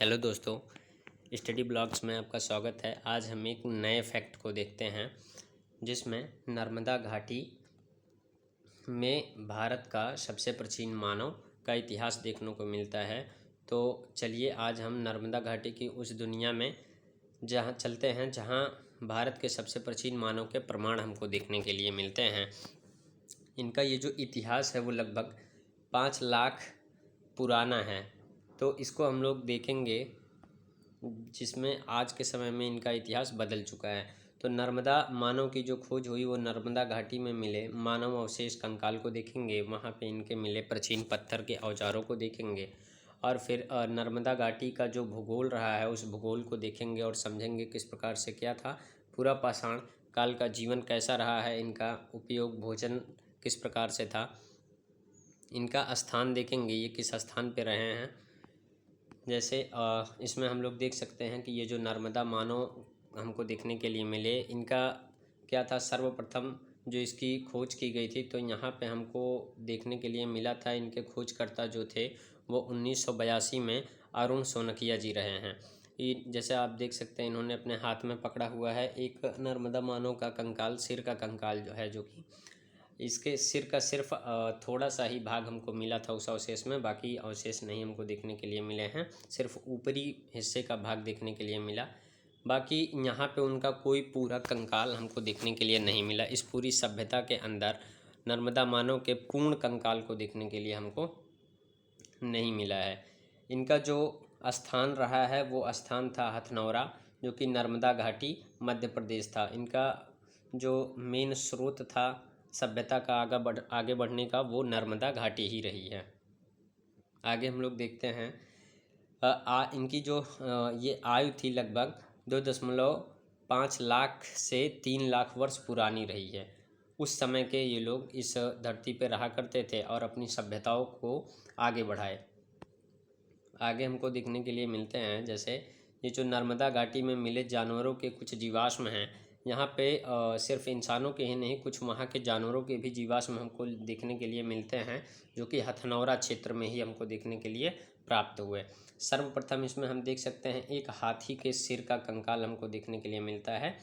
Hello दोस्तों, study blogs में आपका स्वागत है। आज हम एक नए फैक्ट को देखते हैं जिसमें नर्मदा घाटी में भारत का सबसे प्राचीन मानव का इतिहास देखने को मिलता है। तो चलिए आज हम नर्मदा घाटी की उस दुनिया में जहाँ चलते हैं जहाँ भारत के सबसे प्राचीन मानव के प्रमाण हमको देखने के लिए मिलते हैं। इनका ये जो इतिहास है वो लगभग 5 लाख पुराना है। तो इसको हम लोग देखेंगे जिसमें आज के समय में इनका इतिहास बदल चुका है। तो नर्मदा मानव की जो खोज हुई वो नर्मदा घाटी में मिले मानव अवशेष कंकाल को देखेंगे, वहाँ पे इनके मिले प्राचीन पत्थर के औजारों को देखेंगे और फिर नर्मदा घाटी का जो भूगोल रहा है उस भूगोल को देखेंगे और समझेंगे किस प्रकार से क्या था, पूरा पाषाण काल का जीवन कैसा रहा है, इनका उपयोग भोजन किस प्रकार से था, इनका स्थान देखेंगे, ये किस स्थान पे रहे हैं। जैसे इसमें हम लोग देख सकते हैं कि ये जो नर्मदा मानव हमको देखने के लिए मिले, इनका क्या था, सर्वप्रथम जो इसकी खोज की गई थी तो यहाँ पे हमको देखने के लिए मिला था। इनके खोजकर्ता जो थे वो 1982 में अरुण सोनकिया जी रहे हैं। ये जैसे आप देख सकते हैं इन्होंने अपने हाथ में पकड़ा हुआ है एक नर्मदा मानव का कंकाल, सिर का कंकाल जो है, जो कि इसके सिर का सिर्फ थोड़ा सा ही भाग हमको मिला था उस अवशेष में, बाकी अवशेष नहीं हमको देखने के लिए मिले हैं, सिर्फ ऊपरी हिस्से का भाग देखने के लिए मिला। बाकी यहाँ पे उनका कोई पूरा कंकाल हमको देखने के लिए नहीं मिला। इस पूरी सभ्यता के अंदर नर्मदा मानव के पूर्ण कंकाल को देखने के लिए हमको नहीं मिला है। इनका जो स्थान रहा है वो स्थान था हथनौरा, जो कि नर्मदा घाटी मध्य प्रदेश था। इनका जो मेन स्रोत था सभ्यता का आगे बढ़ने का वो नर्मदा घाटी ही रही है। आगे हम लोग देखते हैं इनकी जो ये आयु थी लगभग 2.5 लाख से 3 लाख वर्ष पुरानी रही है। उस समय के ये लोग इस धरती पर रहा करते थे और अपनी सभ्यताओं को आगे बढ़ाए। आगे हमको देखने के लिए मिलते हैं जैसे ये जो नर्मदा घाटी में मिले जानवरों के कुछ जीवाश्म हैं। यहाँ पे सिर्फ इंसानों के ही नहीं, कुछ वहाँ के जानवरों के भी जीवाश्म हमको देखने के लिए मिलते हैं, जो कि हथनौरा क्षेत्र में ही हमको देखने के लिए प्राप्त हुए। सर्वप्रथम इसमें हम देख सकते हैं एक हाथी के सिर का कंकाल हमको देखने के लिए मिलता है।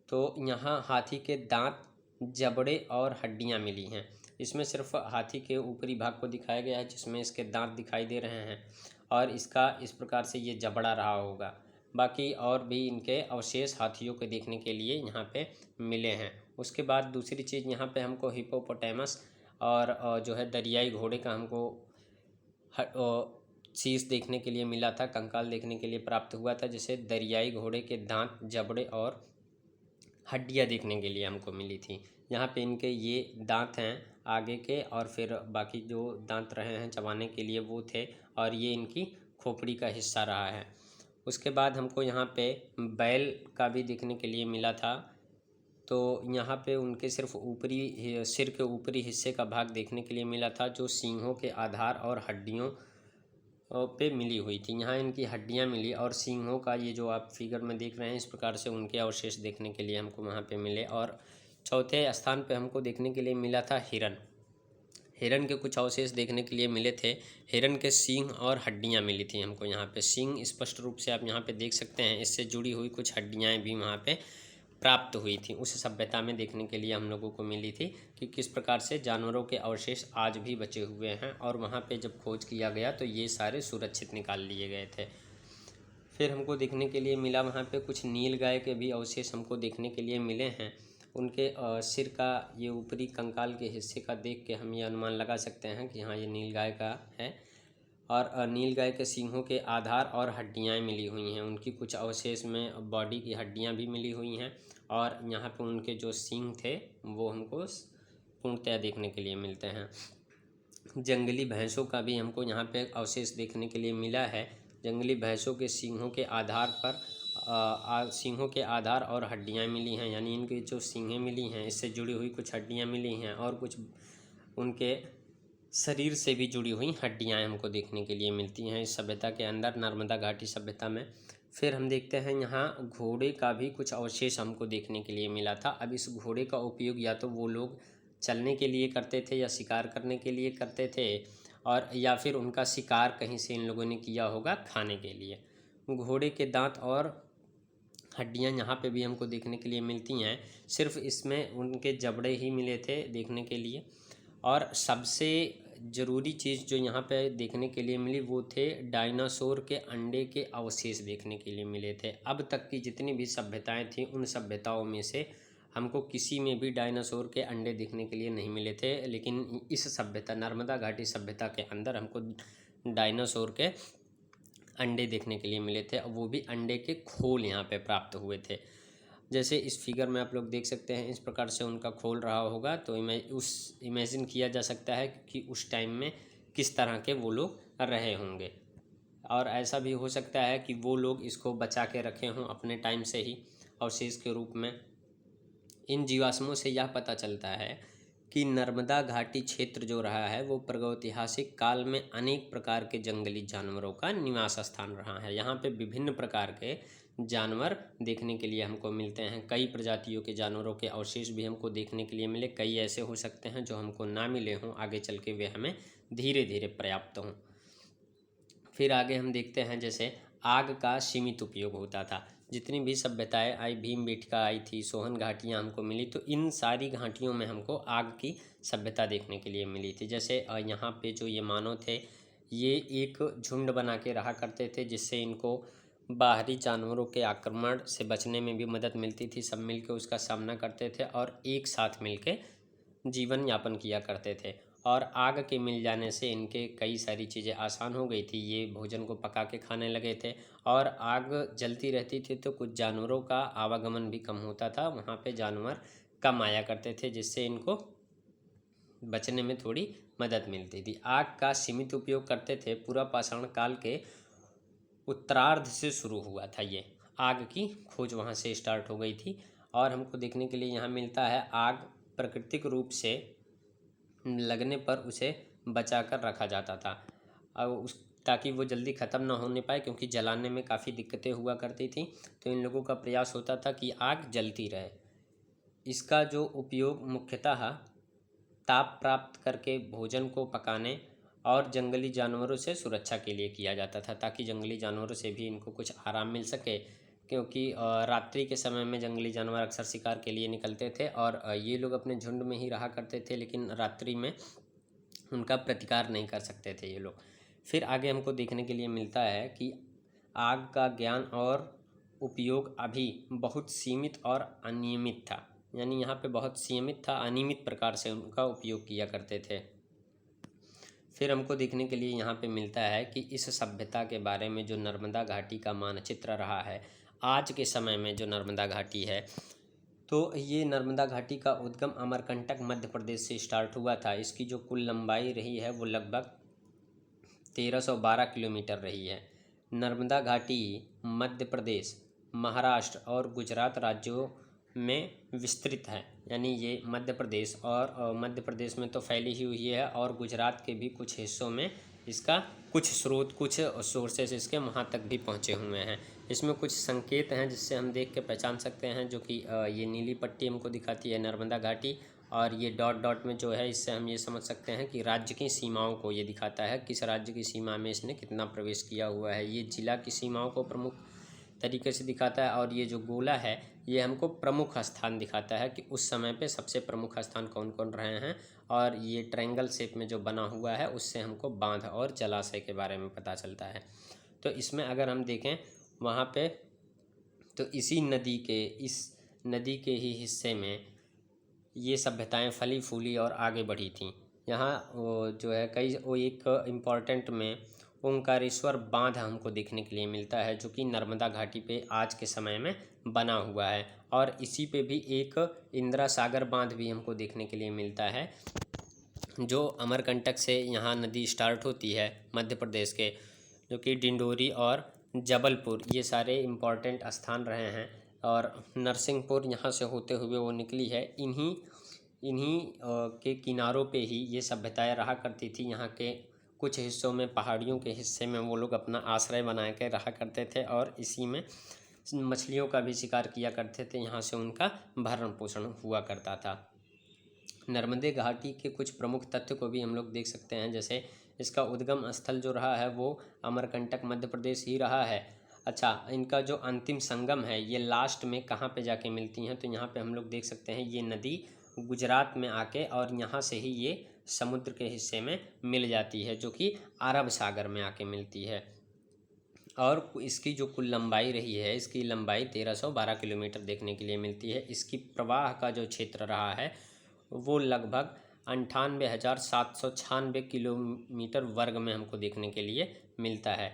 तो यहाँ हाथी के दांत, जबड़े और हड्डियाँ मिली हैं। इसमें सिर्फ हाथी के ऊपरी भाग को दिखाया गया है जिसमें इसके दांत दिखाई दे रहे हैं और इसका इस प्रकार से ये जबड़ा रहा होगा। बाकी और भी इनके अवशेष हाथियों के देखने के लिए यहाँ पे मिले हैं। उसके बाद दूसरी चीज़ यहाँ पे हमको हिप्पोपोटामस और जो है दरियाई घोड़े का हमको शीश देखने के लिए मिला था, कंकाल देखने के लिए प्राप्त हुआ था, जैसे दरियाई घोड़े के दांत, जबड़े और हड्डियाँ देखने के लिए हमको मिली थी। यहाँ पे इनके ये दांत हैं आगे के और फिर बाकी जो दांत रहे हैं चबाने के लिए वो थे और ये इनकी खोपड़ी का हिस्सा रहा है। उसके बाद हमको यहाँ पे बैल का भी देखने के लिए मिला था। तो यहाँ पे उनके सिर्फ ऊपरी सिर के ऊपरी हिस्से का भाग देखने के लिए मिला था जो सींगों के आधार और हड्डियों पे मिली हुई थी। यहाँ इनकी हड्डियाँ मिली और सींगों का ये जो आप फिगर में देख रहे हैं इस प्रकार से उनके अवशेष देखने के लिए हमको वहाँ पे मिले। और चौथे स्थान पे हमको देखने के लिए मिला था हिरन। हिरन के कुछ अवशेष देखने के लिए मिले थे। हिरन के सींग और हड्डियाँ मिली थी हमको यहाँ पे। सींग स्पष्ट रूप से आप यहाँ पे देख सकते हैं, इससे जुड़ी हुई कुछ हड्डियाँ भी वहाँ पे प्राप्त हुई थी। उस सभ्यता में देखने के लिए हम लोगों को मिली थी कि किस प्रकार से जानवरों के अवशेष आज भी बचे हुए हैं और वहाँ पे जब खोज किया गया तो ये सारे सुरक्षित निकाल लिए गए थे। फिर हमको देखने के लिए मिला वहाँ पे कुछ नीलगाय के भी अवशेष हमको देखने के लिए मिले हैं। उनके सिर का ये ऊपरी कंकाल के हिस्से का देख के हम ये अनुमान लगा सकते हैं कि हाँ ये नीलगाय का है। और नीलगाय के सींगों के आधार और हड्डियाँ मिली हुई हैं। उनकी कुछ अवशेष में बॉडी की हड्डियाँ भी मिली हुई हैं और यहाँ पे उनके जो सींग थे वो हमको पूर्णतया देखने के लिए मिलते हैं। जंगली भैंसों का भी हमको यहाँ पे अवशेष देखने के लिए मिला है। जंगली भैंसों के सींगों के आधार पर सींगों के आधार और हड्डियाँ मिली हैं, यानी इनकी जो सींगें मिली हैं इससे जुड़ी हुई कुछ हड्डियाँ मिली हैं और कुछ उनके शरीर से भी जुड़ी हुई हड्डियाँ हमको देखने के लिए मिलती हैं इस सभ्यता के अंदर, नर्मदा घाटी सभ्यता में। फिर हम देखते हैं यहाँ घोड़े का भी कुछ अवशेष हमको देखने के लिए मिला था। अब इस घोड़े का उपयोग या तो वो लोग चलने के लिए करते थे या शिकार करने के लिए करते थे और या फिर उनका शिकार कहीं से इन लोगों ने किया होगा खाने के लिए। घोड़े के दांत और हड्डियां यहाँ पे भी हमको देखने के लिए मिलती हैं। सिर्फ इसमें उनके जबड़े ही मिले थे देखने के लिए। और सबसे ज़रूरी चीज़ जो यहाँ पे देखने के लिए मिली वो थे डायनासोर के अंडे के अवशेष देखने के लिए मिले थे। अब तक की जितनी भी सभ्यताएं थीं उन सभ्यताओं में से हमको किसी में भी डायनासोर के अंडे देखने के लिए नहीं मिले थे, लेकिन इस सभ्यता नर्मदा घाटी सभ्यता के अंदर हमको डायनासोर के अंडे देखने के लिए मिले थे। वो भी अंडे के खोल यहाँ पे प्राप्त हुए थे। जैसे इस फिगर में आप लोग देख सकते हैं, इस प्रकार से उनका खोल रहा होगा तो इमेजिन किया जा सकता है कि उस टाइम में किस तरह के वो लोग रहे होंगे। और ऐसा भी हो सकता है कि वो लोग इसको बचा के रखे हों अपने टाइम से ही अवशेष के रूप में। इन जीवाश्मों से यह पता चलता है कि नर्मदा घाटी क्षेत्र जो रहा है वो प्रागैतिहासिक काल में अनेक प्रकार के जंगली जानवरों का निवास स्थान रहा है। यहाँ पे विभिन्न प्रकार के जानवर देखने के लिए हमको मिलते हैं। कई प्रजातियों के जानवरों के अवशेष भी हमको देखने के लिए मिले। कई ऐसे हो सकते हैं जो हमको ना मिले हों, आगे चल के वे हमें धीरे धीरे पर्याप्त हों। फिर आगे हम देखते हैं जैसे आग का सीमित उपयोग होता था। जितनी भी सभ्यताएं आई, भीमबेटका आई थी, सोहन घाटियां हमको मिली, तो इन सारी घाटियों में हमको आग की सभ्यता देखने के लिए मिली थी। जैसे यहाँ पे जो ये मानव थे ये एक झुंड बना के रहा करते थे, जिससे इनको बाहरी जानवरों के आक्रमण से बचने में भी मदद मिलती थी। सब मिलकर उसका सामना करते थे और एक साथ मिलके जीवन यापन किया करते थे। और आग के मिल जाने से इनके कई सारी चीज़ें आसान हो गई थी। ये भोजन को पका के खाने लगे थे और आग जलती रहती थी तो कुछ जानवरों का आवागमन भी कम होता था, वहाँ पे जानवर कम आया करते थे, जिससे इनको बचने में थोड़ी मदद मिलती थी। आग का सीमित उपयोग करते थे। पूरा पाषाण काल के उत्तरार्ध से शुरू हुआ था ये आग की खोज, वहाँ से स्टार्ट हो गई थी। और हमको देखने के लिए यहाँ मिलता है आग प्राकृतिक रूप से लगने पर उसे बचा कर रखा जाता था और ताकि वो जल्दी ख़त्म ना होने पाए, क्योंकि जलाने में काफ़ी दिक्कतें हुआ करती थी। तो इन लोगों का प्रयास होता था कि आग जलती रहे। इसका जो उपयोग मुख्यतः ताप प्राप्त करके भोजन को पकाने और जंगली जानवरों से सुरक्षा के लिए किया जाता था, ताकि जंगली जानवरों से भी इनको कुछ आराम मिल सके। क्योंकि रात्रि के समय में जंगली जानवर अक्सर शिकार के लिए निकलते थे और ये लोग अपने झुंड में ही रहा करते थे, लेकिन रात्रि में उनका प्रतिकार नहीं कर सकते थे ये लोग। फिर आगे हमको देखने के लिए मिलता है कि आग का ज्ञान और उपयोग अभी बहुत सीमित और अनियमित था। यानी यहाँ पे बहुत सीमित था, अनियमित प्रकार से उनका उपयोग किया करते थे। फिर हमको देखने के लिए यहाँ पे मिलता है कि इस सभ्यता के बारे में जो नर्मदा घाटी का मानचित्र रहा है, आज के समय में जो नर्मदा घाटी है, तो ये नर्मदा घाटी का उद्गम अमरकंटक मध्य प्रदेश से स्टार्ट हुआ था। इसकी जो कुल लंबाई रही है वो लगभग 1312 किलोमीटर रही है। नर्मदा घाटी मध्य प्रदेश, महाराष्ट्र और गुजरात राज्यों में विस्तृत है। यानी ये मध्य प्रदेश और मध्य प्रदेश में तो फैली ही हुई है और गुजरात के भी कुछ हिस्सों में इसका कुछ स्रोत, कुछ सोर्सेस इसके वहाँ तक भी पहुँचे हुए हैं। इसमें कुछ संकेत हैं जिससे हम देख के पहचान सकते हैं, जो कि ये नीली पट्टी हमको दिखाती है नर्मदा घाटी, और ये डॉट डॉट में जो है इससे हम ये समझ सकते हैं कि राज्य की सीमाओं को ये दिखाता है, किस राज्य की सीमा में इसने कितना प्रवेश किया हुआ है। ये जिला की सीमाओं को प्रमुख तरीके से दिखाता है और ये जो गोला है ये हमको प्रमुख स्थान दिखाता है कि उस समय पे सबसे प्रमुख स्थान कौन कौन रहे हैं। और ये ट्रायंगल शेप में जो बना हुआ है उससे हमको बांध और जलाशय के बारे में पता चलता है। तो इसमें अगर हम देखें वहाँ पे तो इस नदी के ही हिस्से में ये सभ्यताएं फली फूली और आगे बढ़ी थीं। यहाँ जो है एक इम्पॉर्टेंट में ओंकारेश्वर बांध हमको देखने के लिए मिलता है, जो कि नर्मदा घाटी पे आज के समय में बना हुआ है। और इसी पे भी एक इंदिरा सागर बांध भी हमको देखने के लिए मिलता है, जो अमरकंटक से यहाँ नदी स्टार्ट होती है मध्य प्रदेश के, जो कि डिंडोरी और जबलपुर ये सारे इम्पॉर्टेंट स्थान रहे हैं। और नरसिंहपुर यहाँ से होते हुए वो निकली है। इन्हीं के किनारों पे ही ये सभ्यताएं रहा करती थी। यहाँ के कुछ हिस्सों में, पहाड़ियों के हिस्से में वो लोग अपना आश्रय बना के रहा करते थे और इसी में मछलियों का भी शिकार किया करते थे। यहाँ से उनका भरण पोषण हुआ करता था। नर्मदे घाटी के कुछ प्रमुख तथ्य को भी हम लोग देख सकते हैं। जैसे इसका उद्गम स्थल जो रहा है वो अमरकंटक मध्य प्रदेश ही रहा है। अच्छा, इनका जो अंतिम संगम है ये लास्ट में कहाँ पे जाके मिलती हैं, तो यहाँ पे हम लोग देख सकते हैं ये नदी गुजरात में आके और यहाँ से ही ये समुद्र के हिस्से में मिल जाती है, जो कि अरब सागर में आके मिलती है। और इसकी जो कुल लंबाई रही है, इसकी लंबाई 1312 किलोमीटर देखने के लिए मिलती है। इसकी प्रवाह का जो क्षेत्र रहा है वो लगभग 98,796 किलोमीटर वर्ग में हमको देखने के लिए मिलता है।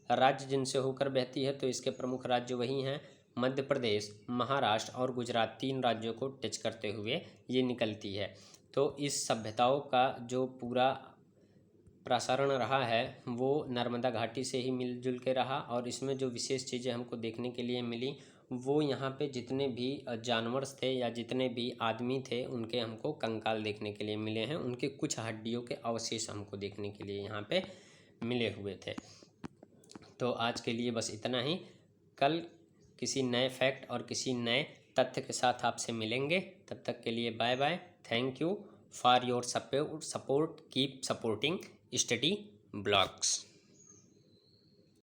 राज्य जिनसे होकर बहती है तो इसके प्रमुख राज्य वही हैं, मध्य प्रदेश, महाराष्ट्र और गुजरात। 3 राज्यों को टच करते हुए ये निकलती है। तो इस सभ्यताओं का जो पूरा प्रसारण रहा है वो नर्मदा घाटी से ही मिलजुल के रहा। और इसमें जो विशेष चीज़ें हमको देखने के लिए मिली वो यहाँ पे जितने भी जानवर थे या जितने भी आदमी थे उनके हमको कंकाल देखने के लिए मिले हैं, उनके कुछ हड्डियों के अवशेष हमको देखने के लिए यहाँ पे मिले हुए थे। तो आज के लिए बस इतना ही। कल किसी नए फैक्ट और किसी नए तथ्य के साथ आपसे मिलेंगे। तब तक के लिए bye bye. Thank you for your support. Keep supporting study blogs.